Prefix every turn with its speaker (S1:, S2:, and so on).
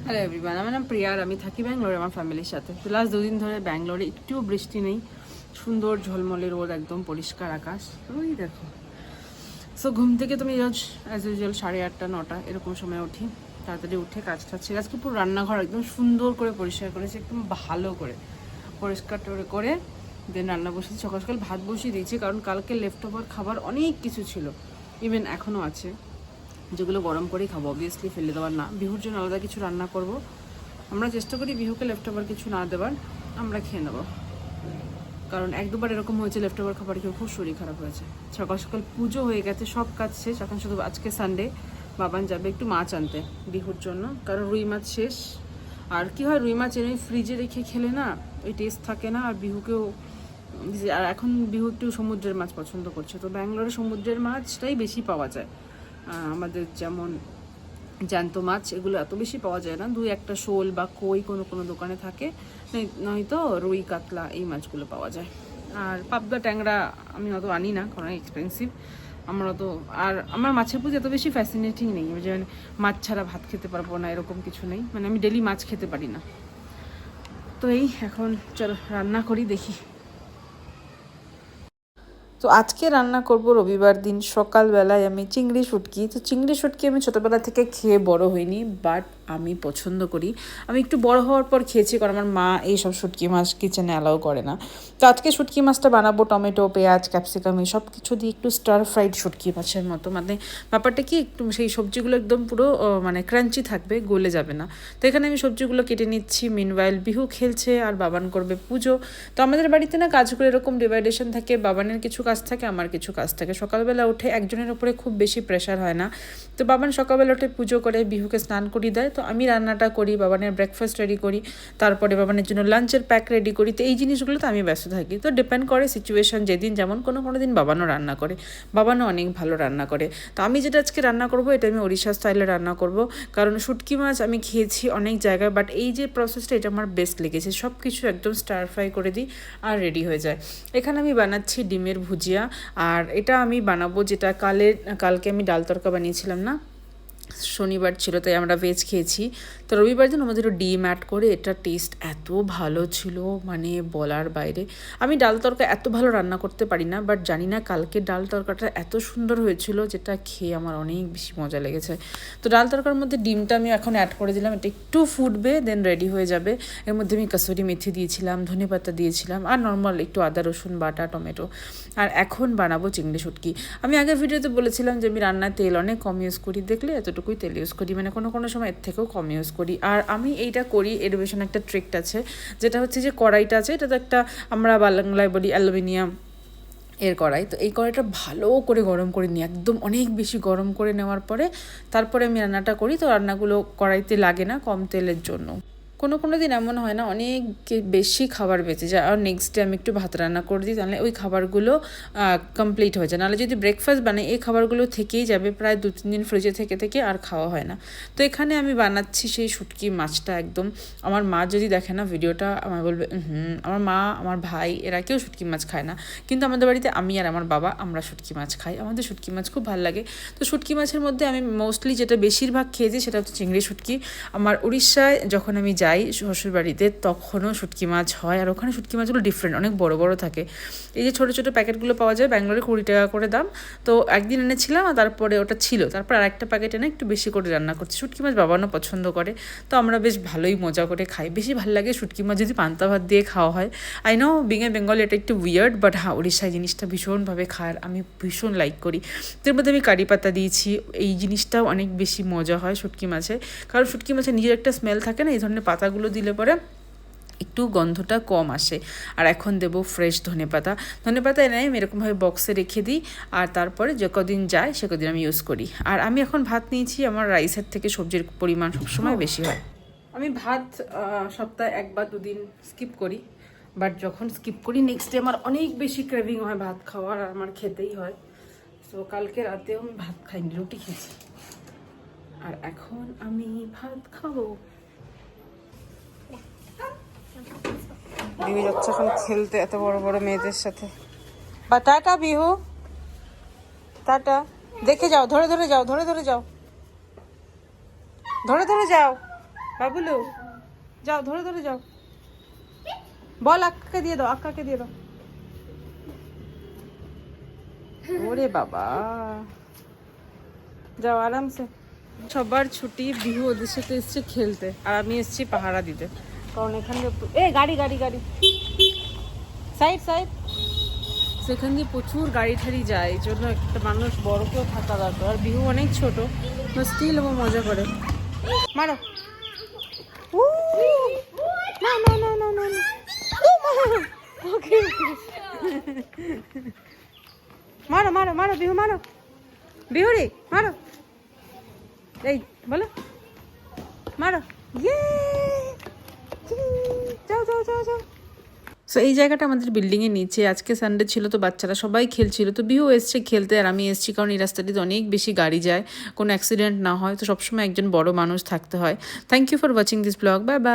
S1: Hello everyone, আমার নাম প্রিয়া আর আমি থাকি ব্যাঙ্গালোরে আমার ফ্যামিলির সাথে। তো লাস্ট 2 দিন ধরে ব্যাঙ্গালোরে একটুও বৃষ্টি নেই, সুন্দর ঝলমলে রোদ, একদম পরিষ্কার আকাশ। ওই দেখো। সো ঘুম থেকে তুমি রোজ অ্যাজ ইউজুয়াল 8:30 9টা এরকম সময় উঠি। তাড়াতাড়ি উঠে কাজ টাজ আজকে পুরো রান্নাঘর একদম সুন্দর করে পরিষ্কার করেছি, একদম ভালো করে পরিষ্কার করে দেন রান্না বসেছি। সকাল সকাল ভাত বসিয়ে দিয়েছি, কারণ কালকে লেফট ওভার খাবার অনেক কিছু ছিল, ইভেন এখনও আছে, যেগুলো গরম করেই খাবো, অবভিয়াসলি ফেলে দেওয়ার না। বিহুর জন্য আলাদা কিছু রান্না করব। আমরা চেষ্টা করি বিহুকে লেফট ওভার কিছু না দেওয়ার, আমরা খেয়ে নেবো। কারণ 1-2বার এরকম হয়েছে লেফট ওভার খাবার খেয়ে খুব শরীর খারাপ হয়েছে। সকাল সকাল পুজো হয়ে গেছে, সব কাজ শেষ। এখন শুধু আজকে সানডে, বাবান যাবে একটু মাছ আনতে বিহুর জন্য, কারণ রুই মাছ শেষ। আর কি হয়, রুই মাছ এনে ফ্রিজে রেখে খেলে না ওই টেস্ট থাকে না, আর বিহুকেও। আর এখন বিহু একটু সমুদ্রের মাছ পছন্দ করছে, তো ব্যাঙ্গালোরে সমুদ্রের মাছটাই বেশি পাওয়া যায়। আমাদের যেমন জ্যান্ত মাছ এগুলো এত বেশি পাওয়া যায় না, 2-1টা শোল বা কই কোনো কোনো দোকানে থাকে, নয়তো রুই কাতলা এই মাছগুলো পাওয়া যায়। আর পাবদা ট্যাংরা আমি অত আনি না, কারণ এক্সপেন্সিভ। আমার অত, আর আমার মাছের প্রতি এত বেশি ফ্যাসিনেটিং নেই, যে মাছ ছাড়া ভাত খেতে পারবো না এরকম কিছু নেই, মানে আমি ডেলি মাছ খেতে পারি না। তো এই এখন চলো রান্না করি, দেখি।
S2: তো আজকে রান্না করব রবিবার দিন সকালবেলায় আমি চিংড়ি শুটকি। তো চিংড়ি শুটকি আমি ছোটোবেলা থেকে খেয়ে বড় হইনি, বাট আমি পছন্দ করি। আমি একটু বড় হওয়ার পর খেয়েছি, কারণ আমার মা এইসব শুটকি মাছ কিচেনে অ্যালাউ করে না। তো আজকে শুটকি মাছটা বানাবো টমেটো, পেঁয়াজ, ক্যাপসিকাম এই সব কিছু দিয়ে একটু স্টার ফ্রাইড শুটকি মাছের মতো। মানে ব্যাপারটা কি, একটু সেই সবজিগুলো একদম পুরো মানে ক্রাঞ্চি থাকবে, গলে যাবে না। তো এখানে আমি সবজিগুলো কেটে নিচ্ছি। মিনওয়াইল বিহু খেলছে আর বাবান করবে পুজো। তো আমাদের বাড়িতে না কাজগুলো এরকম ডিভাইডেশন থাকে, বাবানের কিছু কাজ থাকে, আমার কিছু কাজ থাকে। সকালবেলা উঠে একজনের ওপরে খুব বেশি প্রেশার হয় না। তো বাবান সকালবেলা উঠে পুজো করে বিহুকে স্নান করিয়ে দেয়, তো আমি রান্নাটা করি, বাবানের ব্রেকফাস্ট রেডি করি, তারপরে বাবানের জন্য লাঞ্চের প্যাক রেডি করি। তো এই জিনিসগুলোতে আমি ব্যস্ত থাকি। তো ডিপেন্ড করে সিচুয়েশন, যেদিন যেমন, কোনো দিন বাবানও রান্না করে, বাবানও অনেক ভালো রান্না করে। তো আমি যেটা আজকে রান্না করব, এটা আমি ওড়িশা স্টাইলে রান্না করব, কারণ শুটকি মাছ আমি খেয়েছি অনেক জায়গায়, বাট এই যে প্রসেসটা এটা আমার বেস্ট লেগেছে। সব কিছু একদম স্টার ফ্রাই করে দিই আর রেডি হয়ে যায়। এখানে আমি বানাচ্ছি ডিমের ভুজিয়া, আর এটা আমি বানাবো যেটা কালকে আমি ডাল তরকা বানিয়েছিলাম না, শনিবার ছিল তাই আমরা ভেজ খেয়েছি। তো রবিবার দিন আমাদের ডিম অ্যাড করে, এটা টেস্ট এত ভালো ছিল মানে বলার বাইরে। আমি ডাল তরকা এত ভালো রান্না করতে পারি না, বাট জানি না কালকে ডাল তরকাটা এত সুন্দর হয়েছিল, যেটা খেয়ে আমার অনেক বেশি মজা লেগেছে। তো ডাল তরকার মধ্যে ডিমটা আমি এখন অ্যাড করে দিলাম, এটা একটু ফুটবে, দেন রেডি হয়ে যাবে। এর মধ্যে আমি কাসুরি মেথি দিয়েছিলাম, ধনেপাতা দিয়েছিলাম, আর নর্মাল একটু আদা রসুন বাটা, টমেটো। আর এখন বানাবো চিংড়ি শুটকি। আমি আগের ভিডিওতে বলেছিলাম যে আমি রান্নার তেল অনেক কম ইউজ করি, দেখলে এতটুকুই তেল ইউজ করি, মানে কোনো সময় এর থেকেও কম ইউজ করি। আর আমি এইটা করি, এর পেছনে একটা ট্রিক আছে, যেটা হচ্ছে যে কড়াইটা আছে, এটা তো একটা আমরা বাংলায় বলি অ্যালুমিনিয়াম এর কড়াই। তো এই কড়াইটা ভালো করে গরম করে নিই, একদম অনেক বেশি গরম করে নেওয়ার পরে তারপরে আমি রান্নাটা করি। তো রান্নাগুলো কড়াইতে লাগে না কম তেলের জন্য। কোনো দিন এমন হয় না অনেক বেশি খাবার বেঁচে যায়, আর নেক্সট ডে আমি একটু ভাত রান্না করে দিই, তাহলে ওই খাবারগুলো কমপ্লিট হয়ে যায়। নাহলে যদি ব্রেকফাস্ট বানাই, এই খাবারগুলো থেকেই যাবে প্রায় 2-3 দিন ফ্রিজে থেকে আর খাওয়া হয় না। তো এখানে আমি বানাচ্ছি সেই শুটকি মাছটা একদম। আমার মা যদি দেখে না ভিডিওটা, আমার বলবে আমার মা, আমার ভাই, এরা কেউ শুটকি মাছ খায় না, কিন্তু আমাদের বাড়িতে আমি আর আমার বাবা আমরা শুটকি মাছ খাই, আমাদের শুটকি মাছ খুব ভালো লাগে। তো শুটকি মাছের মধ্যে আমি মোস্টলি যেটা বেশিরভাগ খেয়েছি সেটা হচ্ছে চিংড়ি শুটকি। আমার উড়িষ্যায় যখন আমি যাই শ্বশুরবাড়িতে, তখনও শুটকি মাছ হয়, আর ওখানে শুটকি মাছগুলো ডিফারেন্ট, অনেক বড় বড় থাকে। এই যে ছোটো ছোটো প্যাকেটগুলো পাওয়া যায় ব্যাঙ্গালোরে 20 টাকা করে দাম। তো একদিন এনেছিলাম, আর তারপরে ওটা ছিল, তারপর আরেকটা প্যাকেট এনে একটু বেশি করে রান্না করছি। শুটকি মাছ বাবানও পছন্দ করে, তো আমরা বেশ ভালোই মজা করে খাই। বেশি ভালো লাগে শুটকি মাছ যদি পান্তা ভাত দিয়ে খাওয়া হয়। I know being a Bengal এটা একটু উইয়ার্ড, বাট হ্যাঁ, উড়িষ্যায় জিনিসটা ভীষণভাবে খায়, আমি ভীষণ লাইক করি। এর মধ্যে আমি কারি পাতা দিয়েছি, এই জিনিসটাও অনেক বেশি মজা হয় শুটকি মাছে, কারণ শুটকি মাছের নিজের একটা স্মেল থাকে না, এই ধরনের পাতাগুলো দিলে পরে একটু গন্ধটা কম আসে। আর এখন দেবো ফ্রেশ ধনেপাতা এনে আমি এরকমভাবে বক্সে রেখে দিই, আর তারপরে যে কদিন যায় সে কদিন আমি ইউজ করি। আর আমি এখন ভাত নিয়েছি, আমার রাইসের থেকে সবজির পরিমাণ সবসময় বেশি হয়।
S1: আমি ভাত সপ্তাহে 1 বা 2 দিন স্কিপ করি, বাট যখন স্কিপ করি নেক্সট ডে আমার অনেক বেশি ক্রেভিং হয় ভাত খাওয়ার, আর আমার খেতেই হয়। তো কালকে রাতেও আমি ভাত খাইনি, রুটি খেয়েছি, আর এখন আমি ভাত খাবো। বিহু যাচ্ছে এখন খেলতে এত বড় বড় মেয়েদের সাথে। বা টাটা বিহু, টাটা। দেখে যাও, ধরে যাও, ধরে যাও, ধরে যাও। বাবুলু যাও, ধরে ধরে যাও, বল আক্কাকে দিয়ে দাও, আক্কাকে দিয়ে দাও। ওরে বাবা, যাও আরামসে। সবার ছুটি, বিহু ওদের সাথে এসছে খেলতে, আর আমি এসছি পাহারা দিতে, কারণ এখানে গাড়ি গাড়ি গাড়ি, সাইড সাইড, সেখান দিয়ে প্রচুর গাড়ি ঠাড়ি যায়, এই জন্য একটা মানুষ বড় কেউ থাকা দরকার। আর বিহু অনেক ছোট, স্টিল ও মজা করে। মারো, উ, না না না না না না। ও মা, ওকে মারো মারো মারো, বিহু মারো, বিহুরি মারো, এই বলো মারো, ইয়ে, যাও যাও যাও যাও। সো এই জায়গাটা আমাদের বিল্ডিংয়ের নিচে। আজকে সানডে ছিল, তো বাচ্চারা সবাই খেলছিল, তো বিহু এসছে খেলতে, আর আমি এসছি কারণ এই রাস্তাটিতে অনেক বেশি গাড়ি যায়, কোনো অ্যাক্সিডেন্ট না হয়, তো সবসময় একজন বড় মানুষ থাকতে হয়। Thank you for watching this blog, bye by.